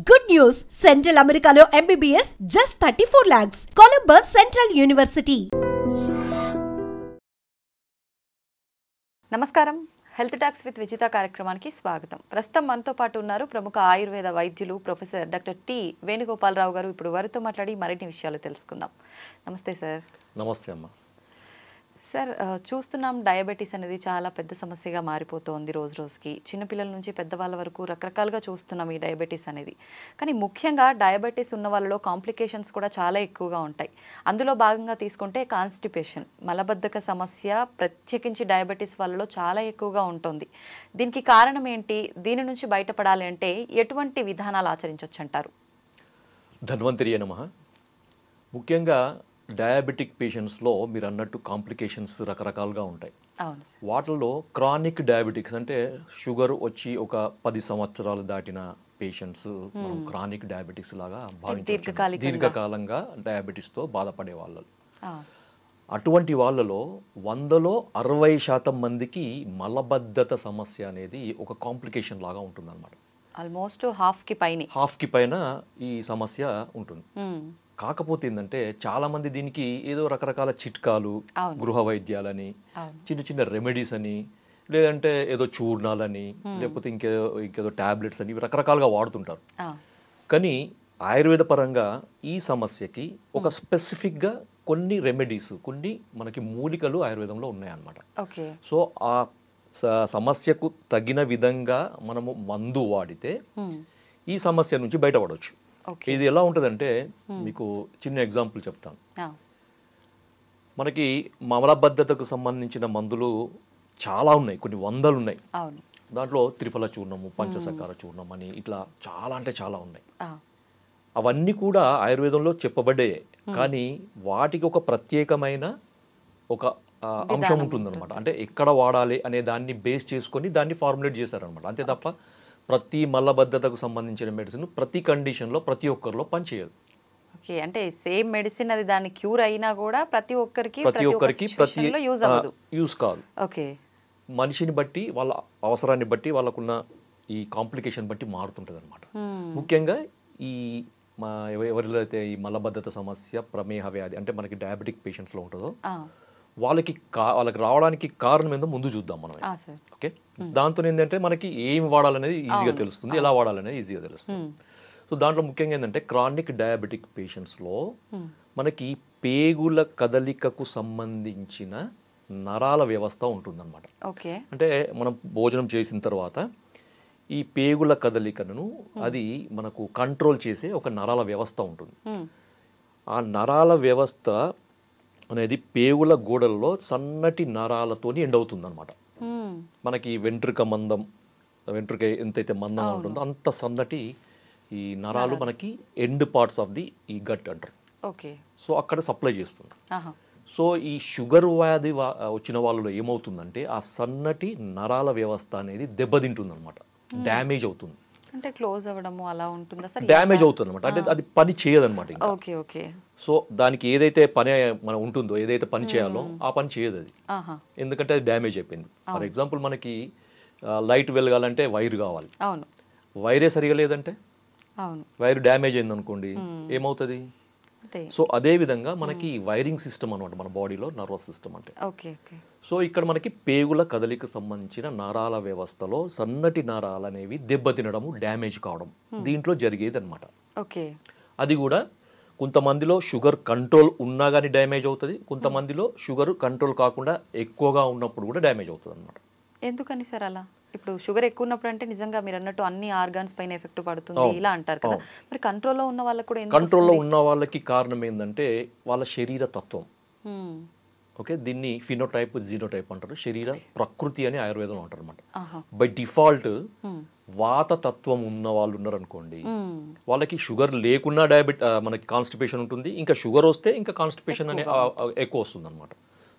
Good news! Central Americano MBBS just 34 lakhs. Columbus Central University. నమస్కారం. Health talks with Vijitha కార్యక్రమానికి స్వాగతం. ప్రస్తుతం మనతో పాటు ఉన్నారు ప్రముఖ ఆయుర్వేద వైద్యులు ప్రొఫెసర్ డాక్టర్ టి వేణుగోపాలరావు గారు. ఇప్పుడు వారితో మాట్లాడి మరిన్ని విషయాలు తెలుసుకుందాం. నమస్తే సార్. నమస్తే అమ్మ. సార్, చూస్తున్నాం డయాబెటీస్ అనేది చాలా పెద్ద సమస్యగా మారిపోతోంది రోజు రోజుకి. చిన్నపిల్లల నుంచి పెద్దవాళ్ళ వరకు రకరకాలుగా చూస్తున్నాం ఈ డయాబెటీస్ అనేది. కానీ ముఖ్యంగా డయాబెటీస్ ఉన్న వాళ్ళలో కాంప్లికేషన్స్ కూడా చాలా ఎక్కువగా ఉంటాయి. అందులో భాగంగా తీసుకుంటే కాన్స్టిపేషన్, మలబద్ధక సమస్య ప్రత్యేకించి డయాబెటీస్ వాళ్ళలో చాలా ఎక్కువగా ఉంటుంది. దీనికి కారణం ఏంటి? దీని నుంచి బయటపడాలి అంటే ఎటువంటి విధానాలు ఆచరించవచ్చు అంటారు? ధన్వంతరియే నమః. ముఖ్యంగా డయాబెటిక్ పేషెంట్స్లో మీరు అన్నట్టు కాంప్లికేషన్స్ రకరకాలుగా ఉంటాయి. వాటిల్లో క్రానిక్ డయాబెటిక్స్ అంటే షుగర్ వచ్చి ఒక 10 సంవత్సరాలు దాటిన పేషెంట్స్ మనం క్రానిక్ డయాబెటిక్స్ లాగా భావించవచ్చు. దీర్ఘకాలంగా డయాబెటీస్తో బాధపడే వాళ్ళు. అటువంటి వాళ్ళలో 100లో 60% మందికి మలబద్ధత సమస్య అనేది ఒక కాంప్లికేషన్ లాగా ఉంటుంది అనమాట. ఆల్మోస్ట్ హాఫ్కి పైన ఈ సమస్య ఉంటుంది. కాకపోతే ఏంటంటే చాలా మంది దీనికి ఏదో రకరకాల చిట్కాలు, గృహ వైద్యాలని, చిన్న చిన్న రెమెడీస్ అని, లేదంటే ఏదో చూర్ణాలని, లేకపోతే ఇంకేదో టాబ్లెట్స్ అని రకరకాలుగా వాడుతుంటారు. కానీ ఆయుర్వేద పరంగా ఈ సమస్యకి ఒక స్పెసిఫిక్గా కొన్ని రెమెడీస్, కొన్ని మనకి మూలికలు ఆయుర్వేదంలో ఉన్నాయన్నమాట. సో ఆ సమస్యకు తగిన విధంగా మనము మందు వాడితే ఈ సమస్య నుంచి బయటపడవచ్చు. ఇది ఎలా ఉంటుందంటే మీకు చిన్న ఎగ్జాంపుల్ చెప్తాను. మనకి మలబద్ధతకు సంబంధించిన మందులు చాలా ఉన్నాయి, కొన్ని వందలు ఉన్నాయి. దాంట్లో త్రిఫల చూర్ణము, పంచసకార చూర్ణం అని ఇట్లా చాలా అంటే చాలా ఉన్నాయి. అవన్నీ కూడా ఆయుర్వేదంలో చెప్పబడ్డే, కానీ వాటికి ఒక ప్రత్యేకమైన ఒక అంశం ఉంటుందన్నమాట. అంటే ఎక్కడ వాడాలి అనే దాన్ని బేస్ చేసుకొని దాన్ని ఫార్ములేట్ చేశారనమాట. అంతే తప్ప ప్రతి మలబద్ధతకు సంబంధించిన మెడిసిన్ ప్రతి కండిషన్లో ప్రతి ఒక్కరిలో పనిచేయదు. ఓకే, అంటే సేమ్ మెడిసిన్ అది దాని క్యూర్ అయినా కూడా ప్రతి ఒక్కరికి యూజ్ కాదు. ఓకే, మనిషిని బట్టి, వాళ్ళ అవసరాన్ని బట్టి, వాళ్ళకున్న ఈ కాంప్లికేషన్ బట్టి మారుతుంటుంది అనమాట. ముఖ్యంగా ఈ ఎవరిలో అయితే ఈ మలబద్ధత సమస్య, ప్రమేహ వ్యాధి అంటే మనకి డయాబెటిక్ పేషెంట్స్లో ఉంటుందో వాళ్ళకి రావడానికి కారణం ఏందో ముందు చూద్దాం మనం. ఓకే, దాంతో ఏంటంటే మనకి ఏం వాడాలనేది ఈజీగా తెలుస్తుంది, ఎలా వాడాలనేది ఈజీగా తెలుస్తుంది. సో దాంట్లో ముఖ్యంగా ఏంటంటే క్రానిక్ డయాబెటిక్ పేషెంట్స్లో మనకి పేగుల కదలికకు సంబంధించిన నరాల వ్యవస్థ ఉంటుందన్నమాట. అంటే మనం భోజనం చేసిన తర్వాత ఈ పేగుల కదలికను అది మనకు కంట్రోల్ చేసే ఒక నరాల వ్యవస్థ ఉంటుంది. ఆ నరాల వ్యవస్థ అనేది పేగుల గోడల్లో సన్నటి నరాలతోని ఎండవుతుంది అనమాట. మనకి వెంట్రుక ఎంతైతే మందంగా ఉంటుందో అంత సన్నటి ఈ నరాలు మనకి ఎండ్ పార్ట్స్ ఆఫ్ ది ఈ గట్ అంటారు. సో అక్కడ సప్లై చేస్తుంది. సో ఈ షుగర్ వ్యాధి వచ్చిన వాళ్ళలో ఏమవుతుందంటే ఆ సన్నటి నరాల వ్యవస్థ అనేది దెబ్బతింటుంది అనమాట, డ్యామేజ్ అవుతుంది. అంటే క్లోజ్ అవ్వడము అలా ఉంటుంది, డ్యామేజ్ అవుతుంది అనమాట. అంటే అది పని చేయదన్నమాట. సో దానికి ఏదైతే పని మనం ఉంటుందో, ఏదైతే పని చేయాలో ఆ పని చేయదు అది, ఎందుకంటే అది డ్యామేజ్ అయిపోయింది. ఫర్ ఎగ్జాంపుల్ మనకి లైట్ వెలగాలంటే వైర్ కావాలి. వైరే సరిగా లేదంటే, వైర్ డ్యామేజ్ అయింది అనుకోండి, ఏమవుతుంది? సో అదే విధంగా మనకి వైరింగ్ సిస్టమ్ అనమాట మన బాడీలో, నర్వస్ సిస్టమ్ అంటే. సో ఇక్కడ మనకి పేగుల కదలిక సంబంధించిన నరాల వ్యవస్థలో సన్నటి నరాలు అనేవి దెబ్బతినడము, డ్యామేజ్ కావడం దీంట్లో జరిగేది అనమాట. అది కూడా కొంతమందిలో షుగర్ కంట్రోల్ ఉన్నా కానీ డ్యామేజ్ అవుతుంది, కొంతమందిలో షుగర్ కంట్రోల్ కాకుండా ఎక్కువగా ఉన్నప్పుడు కూడా డ్యామేజ్ అవుతుంది అనమాట. ఎందుకని సార్ అలా? ఇప్పుడు షుగర్ ఎక్కువ ఉన్నప్పుడు అంటే నిజంగా మీరు అన్నట్టు అన్ని ఆర్గాన్స్ పైన ఎఫెక్ట్ పడుతుంది ఇలా అంటారు కదా, మరి కంట్రోల్లో ఉన్న వాళ్ళకి కూడా కంట్రోల్లో ఉన్న వాళ్ళకి కారణం ఏంటంటే వాళ్ళ శరీర తత్వం. ఓకే, దీన్ని ఫినోటైప్, జీనోటైప్ అంటారు. శరీర ప్రకృతి అని ఆయుర్వేదంలో అంటారు అనమాట. బై డిఫాల్ట్ వాత తత్వం ఉన్న వాళ్ళు ఉన్నారు అనుకోండి, వాళ్ళకి షుగర్ లేకున్నా మనకి కాన్స్టిపేషన్ ఉంటుంది, ఇంకా షుగర్ వస్తే ఇంకా కాన్స్టిపేషన్ అనే ఎక్కువ వస్తుంది అనమాట.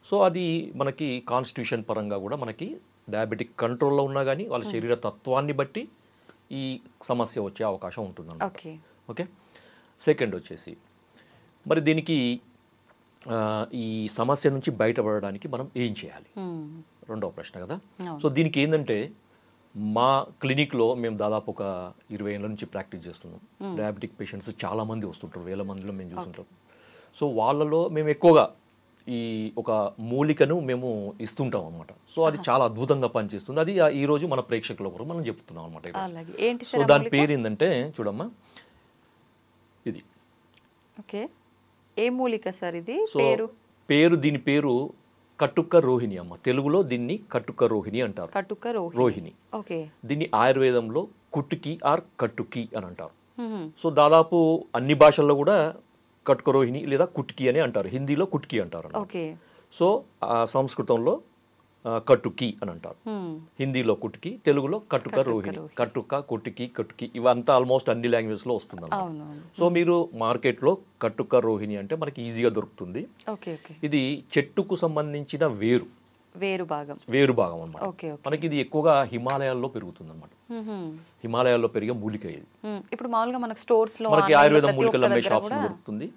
సో అది మనకి కాన్స్టిట్యూషన్ పరంగా కూడా మనకి డయాబెటిక్ కంట్రోల్లో ఉన్నా కానీ వాళ్ళ శరీర తత్వాన్ని బట్టి ఈ సమస్య వచ్చే అవకాశం ఉంటుంది అన్నమాట. ఓకే, సెకండ్ వచ్చేసి మరి దీనికి ఈ సమస్య నుంచి బయటపడడానికి మనం ఏం చేయాలి, రెండవ ప్రశ్న కదా. సో దీనికి ఏంటంటే మా క్లినిక్లో మేము దాదాపు ఒక 20 ఏళ్ళ నుంచి ప్రాక్టీస్ చేస్తున్నాం. డయాబెటిక్ పేషెంట్స్ చాలామంది వస్తుంటారు, వేల మందిలో మేము చూస్తుంటాం. సో వాళ్ళలో మేము ఎక్కువగా ఈ ఒక మూలికను మేము ఇస్తుంటాం అనమాట. సో అది చాలా అద్భుతంగా పనిచేస్తుంది. అది ఈరోజు మన ప్రేక్షకుల కొరకు మనం చెప్తున్నాం అనమాట. సో దాని పేరు ఏంటంటే చూడమ్మా, ఇది ఓకే, ఏ మూలిక సార్ ఇది? దీని పేరు కట్టుక్క రోహిణి అమ్మ. తెలుగులో దీన్ని కట్టుక్క రోహిణి అంటారు. కట్టుక్క రోహిణి. ఓకే. దీన్ని ఆయుర్వేదంలో కుట్టుకి ఆర్ కట్టుకి అని అంటారు. సో దాదాపు అన్ని భాషల్లో కూడా కట్టుక రోహిణి లేదా కుట్కి అని అంటారు. హిందీలో కుట్కి అంటారు. సో సంస్కృతంలో కట్టుకి అని అంటారు, హిందీలో కుట్కి, తెలుగులో కట్టుక రోహిణి. కట్టుక, కుట్టుకి, కట్టుకి ఇవంతా ఆల్మోస్ట్ అన్ని లాంగ్వేజ్లో వస్తుంది. సో మీరు మార్కెట్లో కట్టుక రోహిణి అంటే మనకి ఈజీగా దొరుకుతుంది. ఇది చెట్టుకు సంబంధించిన వేరు భాగం అన్నమాట. మనకి ఇది ఎక్కువగా హిమాలయాల్లో పెరుగుతుంది అన్నమాట. హిమాలయాల్లో పెరిగే మూలిక ఇది. ఇప్పుడు మామూలుగా మనకి స్టోర్స్ లో మనకి ఆయుర్వేదం మూలికలు అమ్మే షాప్స్ దొరుకుతుంది.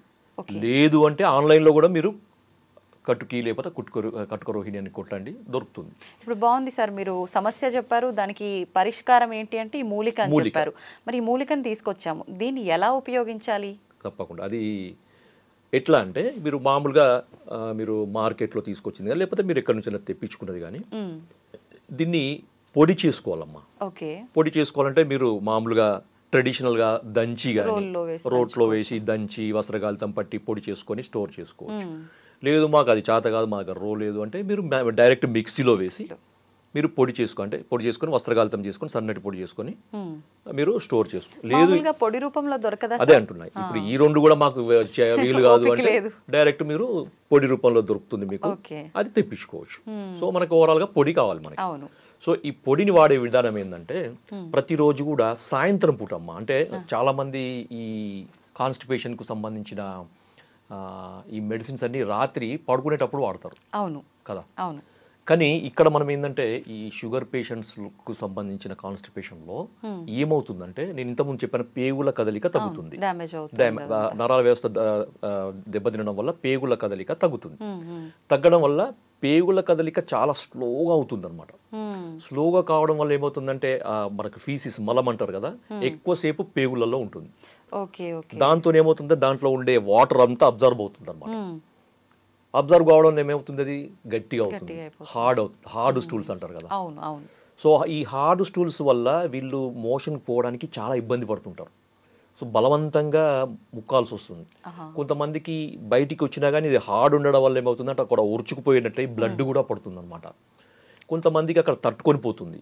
లేదు అంటే ఆన్లైన్ లో కూడా మీరు కట్టుకి లేకపోతే కట్టుక రోహిణి అని కొట్టండి, దొరుకుతుంది. ఇప్పుడు బాగుంది సార్, మీరు సమస్య చెప్పారు, దానికి పరిష్కారం ఏంటి అంటే ఈ మూలిక అని చెప్పారు. మరి ఈ మూలికను తీసుకొచ్చాము, దీన్ని ఎలా ఉపయోగించాలి? తప్పకుండా అది ఎట్లా అంటే మీరు మామూలుగా మీరు మార్కెట్లో తీసుకొచ్చింది కానీ లేకపోతే మీరు ఎక్కడి నుంచి తెప్పించుకున్నది కానీ దీన్ని పొడి చేసుకోవాలమ్మా. పొడి చేసుకోవాలంటే మీరు మామూలుగా ట్రెడిషనల్గా దంచి కానీ రోట్లో వేసి దంచి వస్త్రగాలితం పట్టి పొడి చేసుకొని స్టోర్ చేసుకోవచ్చు. లేదు మాకు అది చేత కాదు, మాకు రో లేదు అంటే మీరు డైరెక్ట్ మిక్సీలో వేసి మీరు పొడి చేసుకొని వస్త్రగాలితం చేసుకొని సన్నటి పొడి చేసుకొని మీరు స్టోర్ చేసుకో. లేదు పొడి రూపంలో దొరకదా? అదే అంటున్నాయి. ఇప్పుడు ఈ రెండు కూడా మాకు వీలు కాదు అంటే డైరెక్ట్ మీరు పొడి రూపంలో దొరుకుతుంది మీకు, అది తెప్పించుకోవచ్చు. సో మనకు ఓవరాల్ గా పొడి కావాలి మనకి. సో ఈ పొడిని వాడే విధానం ఏంటంటే ప్రతిరోజు కూడా సాయంత్రం పూట అమ్మ, అంటే చాలా మంది ఈ కాన్స్టిపేషన్ కు సంబంధించిన ఈ మెడిసిన్స్ అన్ని రాత్రి పడుకునేటప్పుడు వాడతారు. అవును కదా. కానీ ఇక్కడ మనం ఏంటంటే ఈ షుగర్ పేషెంట్స్ కు సంబంధించిన కాన్స్టిపేషన్ లో ఏమవుతుందంటే నేను ఇంతకుముందు చెప్పిన పేగుల కదలిక తగ్గుతుంది. నరాల వ్యవస్థ దెబ్బతినడం వల్ల పేగుల కదలిక తగ్గుతుంది. తగ్గడం వల్ల పేగుల కదలిక చాలా స్లోగా అవుతుంది అనమాట. స్లోగా కావడం వల్ల ఏమవుతుందంటే మనకు ఫీసిస్ మలం అంటారు కదా, ఎక్కువసేపు పేగులలో ఉంటుంది. దాంతో ఏమవుతుందంటే దాంట్లో ఉండే వాటర్ అంతా అబ్జర్వ్ అవుతుంది అనమాట. అబ్జర్వ్ కావడం ఏమవుతుంది, అది గట్టిగా అవుతుంది, హార్డ్ స్టూల్స్ అంటారు కదా. సో ఈ హార్డ్ స్టూల్స్ వల్ల వీళ్ళు మోషన్ పోవడానికి చాలా ఇబ్బంది పడుతుంటారు. సో బలవంతంగా ముక్కాల్సి వస్తుంది. కొంతమందికి బయటికి వచ్చినా కానీ ఇది హార్డ్ ఉండడం వల్ల ఏమవుతుందంటే అక్కడ ఉరుచుకుపోయినట్లయి బ్లడ్ కూడా పడుతుంది అనమాట. కొంతమందికి అక్కడ తట్టుకొని పోతుంది.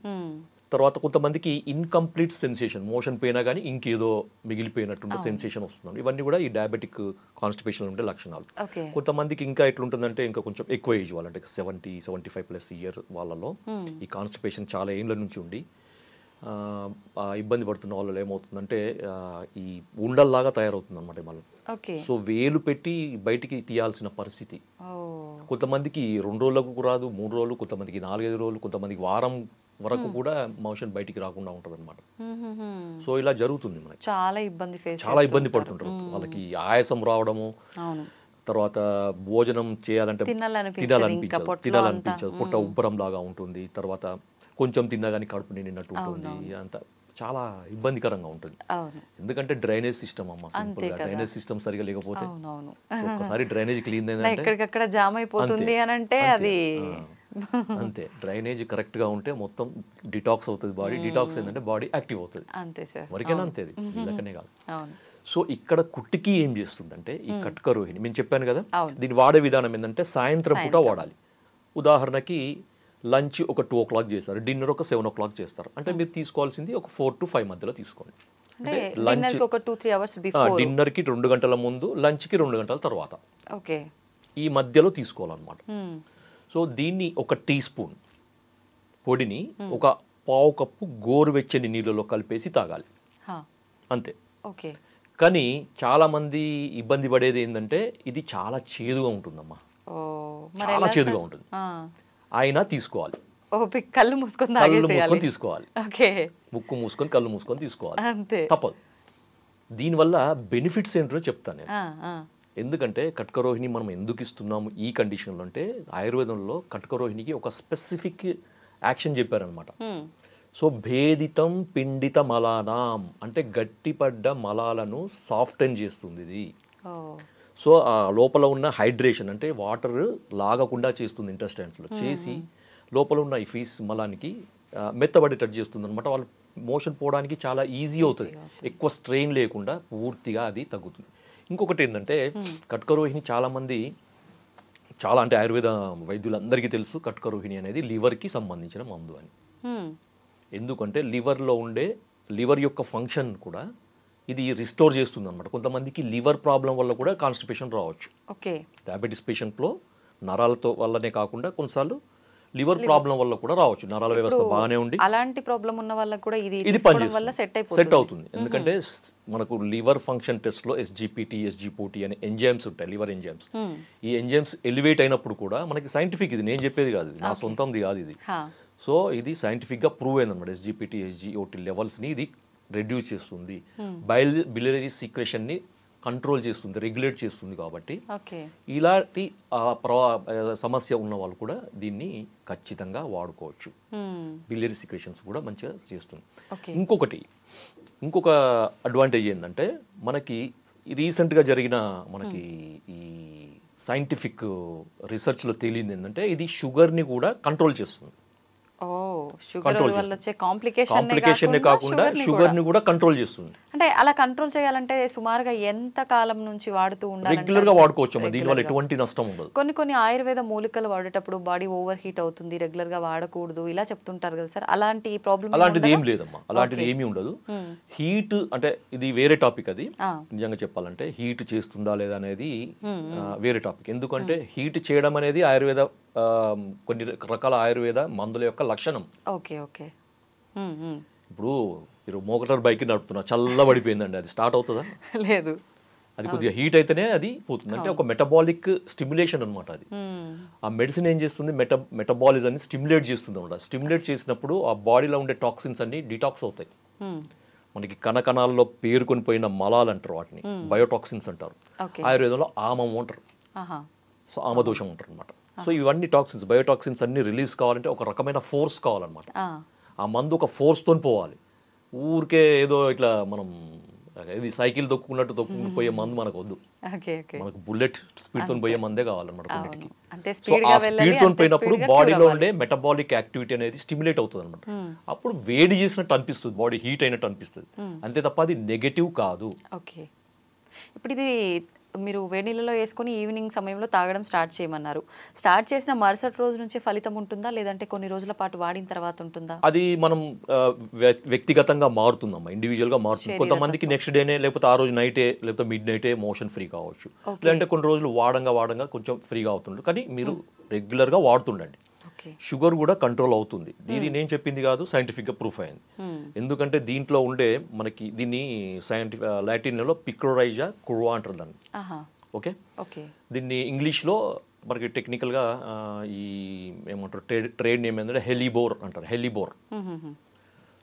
తర్వాత కొంతమందికి ఇన్కంప్లీట్ సెన్సేషన్, మోషన్ పోయినా కానీ ఇంకేదో మిగిలిపోయినట్టుండే సెన్సేషన్ వస్తుంది. ఇవన్నీ కూడా ఈ డయాబెటిక్ కాన్స్టిపేషన్ ఉండే లక్షణాలు. కొంతమందికి ఇంకా ఎట్లుంటుందంటే ఇంకా కొంచెం ఎక్కువ ఏజ్ వాళ్ళంటే 70-75+ ఇయర్ వాళ్ళలో ఈ కాన్స్టిపేషన్ చాలా ఏళ్ళ నుంచి ఉండి ఇబ్బంది పడుతున్న వాళ్ళు ఏమవుతుందంటే ఈ ఉండల్లాగా తయారవుతుంది అనమాట మళ్ళీ. సో వేలు పెట్టి బయటికి తీయాల్సిన పరిస్థితి. కొంతమందికి 2 రోజులకు రాదు, 3 రోజులు, కొంతమందికి 4-5 రోజులు, కొంతమందికి వారం వరకు కూడా మోషన్ బయటికి రాకుండా ఉంటుంది అనమాట. సో ఇలా జరుగుతుంది మనకి. చాలా ఇబ్బంది పడుతుంటారు. వాళ్ళకి ఆయాసం రావడము, తర్వాత భోజనం చేయాలంటే తినాలనిపించదు, పొట్ట ఉబ్బరం లాగా ఉంటుంది. తర్వాత కొంచెం తిన్నా కానీ కడుపు నిండినట్టు ఉంటుంది. అంత చాలా ఇబ్బందికరంగా ఉంటుంది. ఎందుకంటే డ్రైనేజ్ సిస్టమ్ అమ్మ, సింపుల్ గా డ్రైనేజ్ సిస్టమ్ సరిగా లేకపోతే ఒక్కసారి డ్రైనేజ్ క్లీన్ ఎక్కడికక్కడ జామ్ అయిపోతుంది అని అంటే అది అంతే. డ్రైనేజ్ కరెక్ట్ గా ఉంటే మొత్తం డిటాక్స్ అవుతుంది బాడీ. డిటాక్స్ ఏంటంటే బాడీ యాక్టివ్ అవుతుంది. వరకేనా అంతే, వీళ్ళకనే కాదు. సో ఇక్కడ కుట్టికి ఏం చేస్తుందంటే ఈ కట్టుక రోహిణి నేను చెప్పాను కదా, దీన్ని వాడే విధానం ఏంటంటే సాయంత్రం పూట వాడాలి. ఉదాహరణకి లంచ్ ఒక 2 o'clock చేస్తారు, డిన్నర్ ఒక 7 o'clock చేస్తారు అంటే మీరు తీసుకోవాల్సింది ఒక 4 to 5 మధ్యలో తీసుకోండి. డిన్నర్ కి 2 గంటల ముందు, లంచ్ కి 2 గంటల తర్వాత, ఈ మధ్యలో తీసుకోవాలన్నమాట. సో దీన్ని ఒక టీ స్పూన్ పొడిని ఒక పావు కప్పు గోరువెచ్చని నీళ్ళలో కలిపేసి తాగాలి అంతే. కానీ చాలా మంది ఇబ్బంది పడేది ఏంటంటే ఇది చాలా చేదుగా ఉంటుందమ్మా, చాలా చేదుగా ఉంటుంది. అయినా తీసుకోవాలి, కళ్ళు మూసుకొని తీసుకోవాలి, ముక్కు మూసుకొని కళ్ళు మూసుకొని తీసుకోవాలి, తప్పదు. దీనివల్ల బెనిఫిట్స్ ఏంటో చెప్తాను నేను. ఎందుకంటే కట్టుక రోహిణి మనం ఎందుకు ఇస్తున్నాము ఈ కండిషన్లో అంటే ఆయుర్వేదంలో కట్టుక రోహిణికి ఒక స్పెసిఫిక్ యాక్షన్ చెప్పారనమాట. సో భేదితం పిండిత మలానాం అంటే గట్టిపడ్డ మలాలను సాఫ్టెన్ చేస్తుంది ఇది. సో ఆ లోపల ఉన్న హైడ్రేషన్ అంటే వాటర్ లాగకుండా చేస్తుంది ఇంటెస్టైన్స్లో, చేసి లోపల ఉన్న ఈ ఫీస్ మలానికి మెత్తబడేటట్టు చేస్తుంది అనమాట. వాళ్ళు మోషన్ పోవడానికి చాలా ఈజీ అవుతుంది, ఎక్కువ స్ట్రెయిన్ లేకుండా పూర్తిగా అది తగ్గుతుంది. ఇంకొకటి ఏంటంటే కట్కరోహిణి చాలామంది చాలా అంటే ఆయుర్వేద వైద్యులందరికీ తెలుసు కట్కరోహిణి అనేది లివర్కి సంబంధించిన మందు అని. ఎందుకంటే లివర్ యొక్క ఫంక్షన్ కూడా ఇది రిస్టోర్ చేస్తుంది అనమాట. కొంతమందికి లివర్ ప్రాబ్లం వల్ల కూడా కాన్స్టిపేషన్ రావచ్చు. డయాబెటీస్ పేషెంట్లో నరాలతో వల్లనే కాకుండా కొన్నిసార్లు లివర్ ప్రాబ్లం వల్ల కూడా రావచ్చు. నరాల వ్యవస్థ బాగానే ఉండి అలాంటి ప్రాబ్లం ఉన్న వాళ్ళకి కూడా ఇది సెట్ అవుతుంది. ఎందుకంటే మనకు లివర్ ఫంక్షన్ టెస్ట్లో ఎస్జిపిటి అనే ఎంజైమ్స్ ఉంటాయి, లివర్ ఎంజైమ్స్. ఈ ఎంజైమ్స్ ఎలివేట్ అయినప్పుడు కూడా మనకి సైంటిఫిక్, ఇది నేను చెప్పేది కాదు, నా సొంతంది కాదు ఇది. సో ఇది సైంటిఫిక్గా ప్రూవ్ అయింది అనమాట. ఎస్జిఓటి లెవెల్స్ని ఇది రెడ్యూస్ చేస్తుంది, బిలియరీ సీక్రెషన్ని కంట్రోల్ చేస్తుంది, రెగ్యులేట్ చేస్తుంది. కాబట్టి ఇలాంటి సమస్య ఉన్న వాళ్ళు కూడా దీన్ని ఖచ్చితంగా వాడుకోవచ్చు. బిలియరీ సీక్రెషన్స్ కూడా మంచిగా చేస్తుంది. ఇంకొక అడ్వాంటేజ్ ఏంటంటే మనకి రీసెంట్గా జరిగిన మనకి ఈ సైంటిఫిక్ రీసెర్చ్లో తేలింది ఏంటంటే ఇది షుగర్ని కూడా కంట్రోల్ చేస్తుంది. కాంప్లికేషన్ కాకుండా షుగర్ ని కూడా కంట్రోల్ చేస్తుంది. అంటే అలా కంట్రోల్ చేయాలంటే సుమారుగా ఎంత కాలం నుంచి వాడుతూ ఉండాలి? రెగ్యులర్ గా వాడుకోవచ్చు, దీనివల్ల ఎటువంటి నష్టం ఉండదు. కొన్ని ఆయుర్వేద మూలికలు వాడేటప్పుడు బాడీ ఓవర్ హీట్ అవుతుంది, రెగ్యులర్ గా వాడకూడదు ఇలా చెప్తుంటారు కదా సార్, అలాంటి ప్రాబ్లం? అలాంటిది ఏం లేదమ్మా, అలాంటిది ఏమీ ఉండదు. హీట్ అంటే ఇది వేరే టాపిక్. అది నిజంగా చెప్పాలంటే హీట్ చేస్తుందా లేదా అనేది వేరే టాపిక్. ఎందుకంటే హీట్ చేయడం అనేది ఆయుర్వేద కొన్ని రకాల ఆయుర్వేద మందుల యొక్క లక్షణం. ఇప్పుడు మీరు మోటార్ బైక్ నడుపుతున్నా, చల్లబడిపోయిందండి, అది స్టార్ట్ అవుతుందా? లేదు. అది కొద్దిగా హీట్ అయితేనే అది పోతుంది. అంటే ఒక మెటబాలిక్ స్టిమ్యులేషన్ అనమాట అది. ఆ మెడిసిన్ ఏం చేస్తుంది, మెటబాలిజాన్ని స్టిమ్యులేట్ చేస్తుంది అనమాట. స్టిమ్యులేట్ చేసినప్పుడు ఆ బాడీలో ఉండే టాక్సిన్స్ అన్ని డిటాక్స్ అవుతాయి. మనకి కణకణాల్లో పేరుకొని పోయిన మలాలు అంటారు, వాటిని బయోటాక్సిన్స్ అంటారు. ఆయుర్వేదంలో ఆమం అంటారు, సో ఆమదోషం అంటారు అనమాట. సో ఇవన్నీ టాక్సిన్స్, బయోటాక్సిన్స్ అన్ని రిలీజ్ కావాలంటే ఒక రకమైన ఫోర్స్ కావాలన్నమాట. ఆ మందు ఒక ఫోర్స్తో పోవాలి. ఊరికే ఏదో ఇట్లా మనం ఇది సైకిల్ తొక్కున్నట్టు తొక్కుని పోయే మందు మనకు వద్దు. మనకు బుల్లెట్ స్పీడ్తో పోయే మందే కావాలన్నమాట కొన్నిటికి. సో ఆ స్పీడ్తో పోయినప్పుడు బాడీలో ఉండే మెటబాలిక్ యాక్టివిటీ అనేది స్టిమ్యులేట్ అవుతుంది అనమాట. అప్పుడు వేడి చేసినట్టు అనిపిస్తుంది, బాడీ హీట్ అయినట్టు అనిపిస్తుంది, అంతే తప్ప అది నెగటివ్ కాదు. ఇప్పుడు ఇది మీరు వేడి నీళ్ళలో వేసుకొని ఈవినింగ్ సమయంలో తాగడం స్టార్ట్ చేయమన్నారు. స్టార్ట్ చేసిన మరుసటి రోజు నుంచి ఫలితం ఉంటుందా, లేదంటే కొన్ని రోజుల పాటు వాడిన తర్వాత ఉంటుందా? అది మనం వ్యక్తిగతంగా మారుతుందమ్మా, ఇండివిజువల్గా మారుతుంది. కొంతమందికి నెక్స్ట్ డేనే లేకపోతే ఆ రోజు నైటే లేకపోతే మిడ్ నైటే మోషన్ ఫ్రీ కావచ్చు, లేదంటే కొన్ని రోజులు వాడంగా కొంచెం ఫ్రీగా అవుతుంది. కానీ మీరు రెగ్యులర్గా వాడుతుండండి, షుగర్ కూడా కంట్రోల్ అవుతుంది. ఇది నేను చెప్పింది కాదు, సైంటిఫిక్గా ప్రూఫ్ అయింది. ఎందుకంటే దీంట్లో ఉండే మనకి దీన్ని లాటిన్లో పిక్రోరైజా కుర్వా అంటారు దాన్ని. ఓకే, దీన్ని ఇంగ్లీష్లో మనకి టెక్నికల్గా ఈ ఏమంటారు ట్రేడ్ నేమ్ ఏంటంటే హెలిబోర్ అంటారు, హెలిబోర్.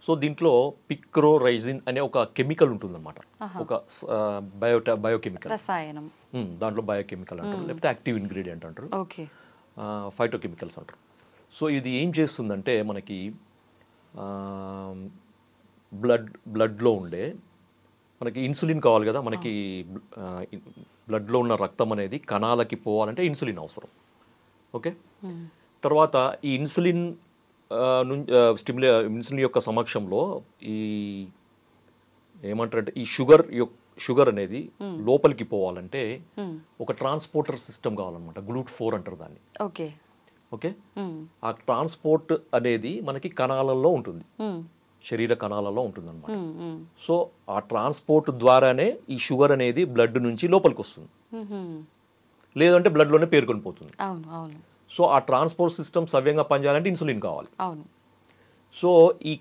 సో దీంట్లో పిక్రోరైజిన్ అనే ఒక కెమికల్ ఉంటుందన్నమాట, ఒక బయోకెమికల్ రసాయనం. దాంట్లో బయోకెమికల్ అంటారు, లేకపోతే యాక్టివ్ ఇంగ్రీడియంట్ అంటారు, ఫైటోకెమికల్స్ అంటారు. సో ఇది ఏం చేస్తుందంటే మనకి బ్లడ్లో ఉండే మనకి ఇన్సులిన్ కావాలి కదా, మనకి బ్లడ్లో ఉన్న రక్తం అనేది కణాలకి పోవాలంటే ఇన్సులిన్ అవసరం. ఓకే, తర్వాత ఈ ఇన్సులిన్ ఇన్సులిన్ యొక్క సమక్షంలో ఈ ఏమంటారంటే ఈ షుగర్ అనేది లోపలికి పోవాలంటే ఒక ట్రాన్స్పోర్టర్ సిస్టమ్ కావాలన్నమాట, GLUT4 అంటారు దాన్ని. ఓకే, ఆ ట్రాన్స్పోర్ట్ అనేది మనకి కణాలలో ఉంటుంది, శరీర కణాలలో ఉంటుంది అనమాట. సో ఆ ట్రాన్స్పోర్ట్ ద్వారానే ఈ షుగర్ అనేది బ్లడ్ నుంచి లోపలికి వస్తుంది, లేదంటే బ్లడ్లోనే పేరుకొని పోతుంది. సో ఆ ట్రాన్స్పోర్ట్ సిస్టమ్ సవ్యంగా పనిచేయాలంటే ఇన్సులిన్ కావాలి. సో ఈ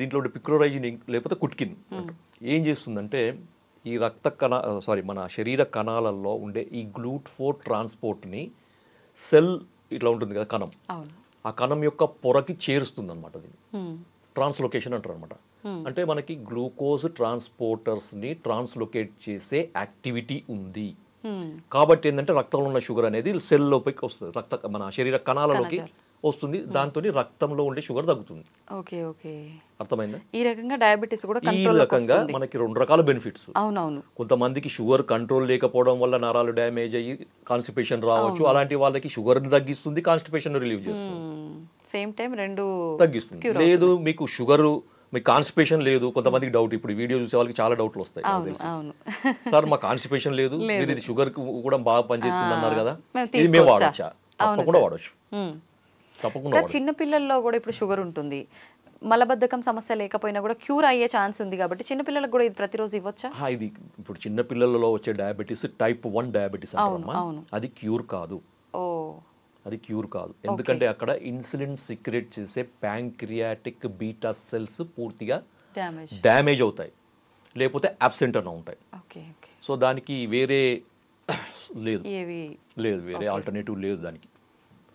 దీంట్లో పిక్రోరైజిన్ లేకపోతే కుట్కిన్ ఏం చేస్తుందంటే ఈ మన శరీర కణాలలో ఉండే ఈ GLUT4 ట్రాన్స్పోర్ట్ని సెల్ ఇట్లా ఉంటుంది కదా కణం, ఆ కణం యొక్క పొరకి చేరుస్తుంది అనమాట. దీన్ని ట్రాన్స్లోకేషన్ అంటారు అనమాట. అంటే మనకి గ్లూకోజ్ ట్రాన్స్పోర్టర్స్ని ట్రాన్స్లోకేట్ చేసే యాక్టివిటీ ఉంది. కాబట్టి ఏంటంటే రక్తంలో ఉన్న షుగర్ అనేది సెల్ లోపలికి వస్తుంది, మన శరీర కణాలలోకి వస్తుంది, దాంతో రక్తంలో ఉండే షుగర్ తగ్గుతుంది. ఓకే ఓకే, అర్థమైందా? ఈ రకంగా డయాబెటీస్ కూడా ఈ రకంగా మనకి 2 రకాల బెనిఫిట్స్. అవునవును. కొంతమందికి షుగర్ కంట్రోల్ లేకపోవడం వల్ల నరాలు డ్యామేజ్ అయ్యి కాన్స్టిపేషన్ రావచ్చు. అలాంటి వాళ్ళకి షుగర్ తగ్గిస్తుంది, కాన్స్టిపేషన్ రిలీవ్ చేస్తుంది. సేమ్ టైం రెండు తగ్గిస్తుంది. లేదు మీకు షుగర్, మీకు కాన్స్టిపేషన్ లేదు, కొంతమందికి డౌట్, ఇప్పుడు వీడియో చూసే వాళ్ళకి చాలా డౌట్లు వస్తాయి. సార్ మా కాన్స్టిపేషన్ లేదు, మీరు ఇది షుగర్ కూడా బాగా పనిచేస్తుంది అన్నారు కదా, ఇది మేము వాడచ్చా? తప్పకుండా వాడచ్చు, తప్పకుండా. సార్ చిన్న పిల్లల్లో కూడా ఇప్పుడు షుగర్ ఉంటుంది, మలబద్ధకం సమస్య లేకపోయినా కూడా క్యూర్ అయ్యే ఛాన్స్ ఉంది కాబట్టి చిన్న పిల్లలకు కూడా ఇది ప్రతిరోజు ఇవ్వచ్చా? ఇది ఇప్పుడు చిన్న పిల్లలలో వచ్చే డయాబెటీస్ టైప్ 1 డయాబెటీస్ అంటారమ్మా, అది క్యూర్ కాదు. అది క్యూర్ కాదు, ఎందుకంటే అక్కడ ఇన్సులిన్ సిక్రెట్ చేసే ప్యాంక్రియాటిక్ బీటా సెల్స్ పూర్తిగా డ్యామేజ్ అవుతాయి, లేకపోతే అబ్సెంట్ అన్న ఉంటాయి. సో దానికి వేరే లేదు, వేరే ఆల్టర్నేటివ్ లేదు దానికి.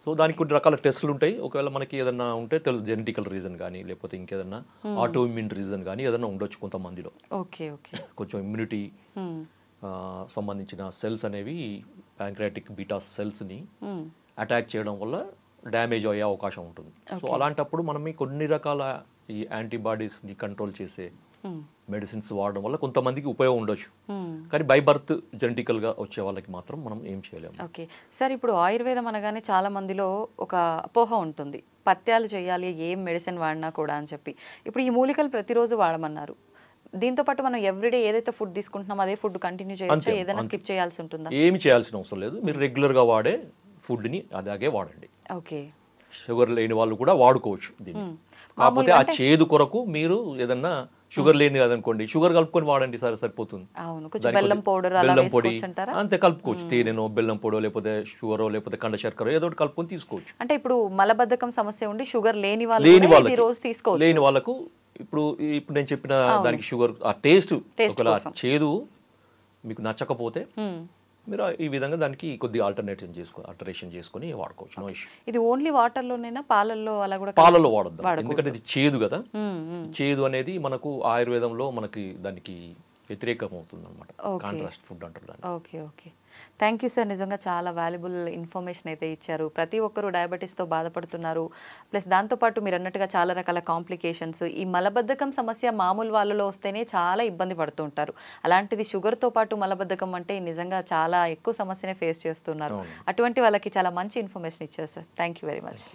సో దానికి కొన్ని రకాల టెస్టులు ఉంటాయి. ఒకవేళ మనకి ఏదన్నా ఉంటే తెలుసు, జెనెటికల్ రీజన్ కానీ లేకపోతే ఇంకేదన్నా ఆటో ఇమ్యూన్ రీజన్ కానీ ఏదన్నా ఉండొచ్చు కొంతమందిలో. కొంచెం ఇమ్యూనిటీ సంబంధించిన సెల్స్ అనేవి ప్యాంక్రియాటిక్ బీటా సెల్స్ని అటాక్ చేయడం వల్ల డ్యామేజ్ అయ్యే అవకాశం ఉంటుంది. సో అలాంటప్పుడు మనం కొన్ని రకాల ఈ యాంటీబాడీస్ని కంట్రోల్ చేసే మెడిసిన్స్ వాడడం వల్ల కొంతమందికి ఉపయోగం ఉండొచ్చు, కానీ బై బర్త్ జెనెటికల్గా వచ్చే వాళ్ళకి మాత్రం మనం ఏం చేయలేము. ఓకే సార్, ఇప్పుడు ఆయుర్వేదం అనగానే చాలా మందిలో ఒక అపోహ ఉంటుంది, పథ్యాలు చేయాలి ఏం మెడిసిన్ వాడినా కూడా అని చెప్పి. ఇప్పుడు ఈ మూలికలు ప్రతిరోజు వాడమన్నారు, దీంతో పాటు మనం ఎవ్రీడే ఏదైతే ఫుడ్ తీసుకుంటున్నాం అదే ఫుడ్ కంటిన్యూ చేయొచ్చా, ఏదైనా స్కిప్ చేయాల్సి ఉంటుందా? ఏమి చేయాల్సిన అవసరం లేదు, మీరు రెగ్యులర్గా వాడే ఫుడ్ని అలాగే వాడండి. ఓకే, షుగర్ లేని వాళ్ళు కూడా వాడుకోవచ్చు దీన్ని. కాకపోతే ఆ చేదు కొరకు మీరు ఏదన్నా షుగర్ లేని కదనుకోండి, షుగర్ కలుపుకొని వాడండి, సరిపోతుంది. బెల్లం పొడి అంతే కలుపుకోవచ్చు, తేనెనో బెల్లం పొడో లేకపోతే షుగరో లేకపోతే కండ శర్కర ఏదో ఒకటి కలుపుకొని తీసుకోవచ్చు. అంటే ఇప్పుడు మలబద్ధకం సమస్య ఉండి షుగర్ లేని వాళ్ళకి రోజు తీసుకోవచ్చు, లేని వాళ్ళకు ఇప్పుడు నేను చెప్పిన దానికి షుగర్ ఆ టేస్ట్ చేదు మీకు నచ్చకపోతే మీరు ఈ విధంగా దానికి కొద్ది ఆల్టరేషన్ చేసుకొని వాడుకోవచ్చు, నో ఇష్యూ. ఇది ఓన్లీ వాటర్ లోనేనా, పాలల్లో అలా కూడా? పాలల్లో వాడద్దు, ఎందుకంటే ఇది చేదు కదా. చేదు అనేది మనకు ఆయుర్వేదంలో మనకి దానికి వ్యతిరేకం అవుతుంది అనమాట, కాంట్రాస్ట్ ఫుడ్ అంటారు దాన్ని. Okay okay, thank you sir, నిజంగా చాలా వాల్యుబుల్ ఇన్ఫర్మేషన్ అయితే ఇచ్చారు. ప్రతి ఒక్కరూ డయాబెటీస్తో బాధపడుతున్నారు, ప్లస్ దాంతోపాటు మీరు అన్నట్టుగా చాలా రకాల కాంప్లికేషన్స్. ఈ మలబద్ధకం సమస్య మామూలు వాళ్ళలో వస్తేనే చాలా ఇబ్బంది పడుతూ ఉంటారు, అలాంటిది షుగర్తో పాటు మలబద్ధకం అంటే నిజంగా చాలా ఎక్కువ సమస్యనే ఫేస్ చేస్తున్నారు. అటువంటి వాళ్ళకి చాలా మంచి ఇన్ఫర్మేషన్ ఇచ్చారు sir, thank you very much.